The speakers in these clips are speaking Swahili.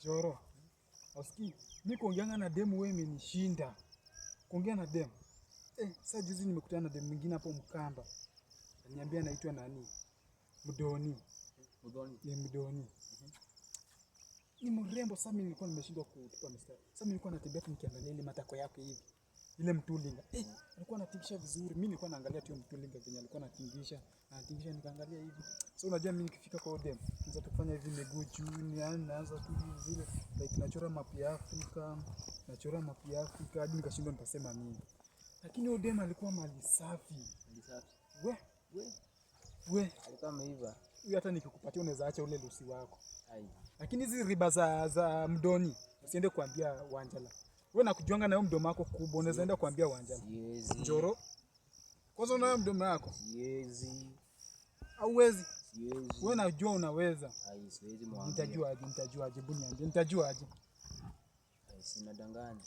Joro. Usikii? Mimi kuongeanga na demu wewe imenishinda. Kuongea na demu. Sasa juzi nimekutana na demu mwingine hapo Mkamba. Ananiambia anaitwa nani? Mdoni. Ni Mdoni. Ni mrembo. Sasa mimi nilikuwa nimeshindwa kutupa mstari. Sasa mimi nilikuwa natembea tu nikiangalia ile matako yake hivi. Ile mtulinga. Alikuwa anatingisha vizuri. Mimi nilikuwa naangalia tu mtulinga venye alikuwa anatingisha. Anatingisha nikaangalia hivi. So unajua mimi nikifika kwa demu, nianza kufanya hivi miguu juu, naanza tu vile like nachora map ya Afrika, hadi nikashindwa nitasema nini. Lakini demu alikuwa mali safi. We. Alikuwa ameiva. Huyu hata nikikupatia unaweza acha ule lusi wako. Lakini hizi riba za Mdoni, usiende kuambia Wanjala. Wewe nakujuanga na mdomo wako kubwa, unaweza enda kuambia Wanjala. Siwezi. Njoro. Kwanza unayo mdomo wako? Siwezi. Hauwezi? Siwezi. Wewe unajua unaweza. Siwezi mwambie. Nitajua aje buniambie. Nitajua aje. Sina danganya.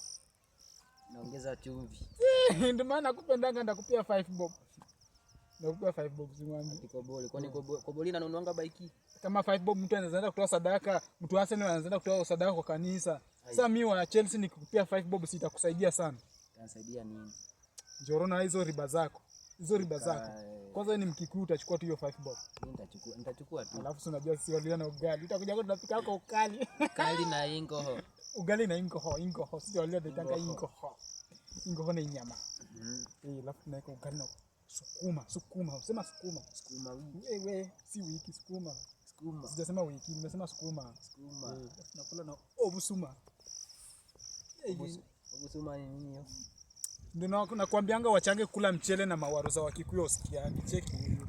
Naongeza chumvi. Ndio maana nakupendanga ndakupia 5 bob. Nakupia 5 bob zimwambie. Kikobole. Kwani kobole inanunuanga bike? Kama 5 bob mtu anaweza enda kutoa sadaka, mtu Arsenal anaweza enda kutoa sadaka kwa kanisa. Sasa mimi wa Chelsea nikikupia 5 bob sitakusaidia sana. Itanisaidia nini? Njoro na hizo riba zako. Kwanza ni Mkikuyu utachukua tu hiyo 5 bob. Nitachukua tu. Alafu si unajua si wali na ugali. Utakuja kwa tunapika kwa ukali. Kali na ingoho. Ugali na ingoho. Sisi wali tunataka ingoho. Ingoho na nyama. Alafu tunaweka ugali na sukuma. Sema sukuma. Wewe si wiki sukuma. Sijasema wiki, nimesema sukuma. Tunakula na obusuma. Obusuma ni nini hiyo? Ndio nakwambianga wachange kula mchele na mawaru za Wakikuyu usikiani. Cheki hiyo.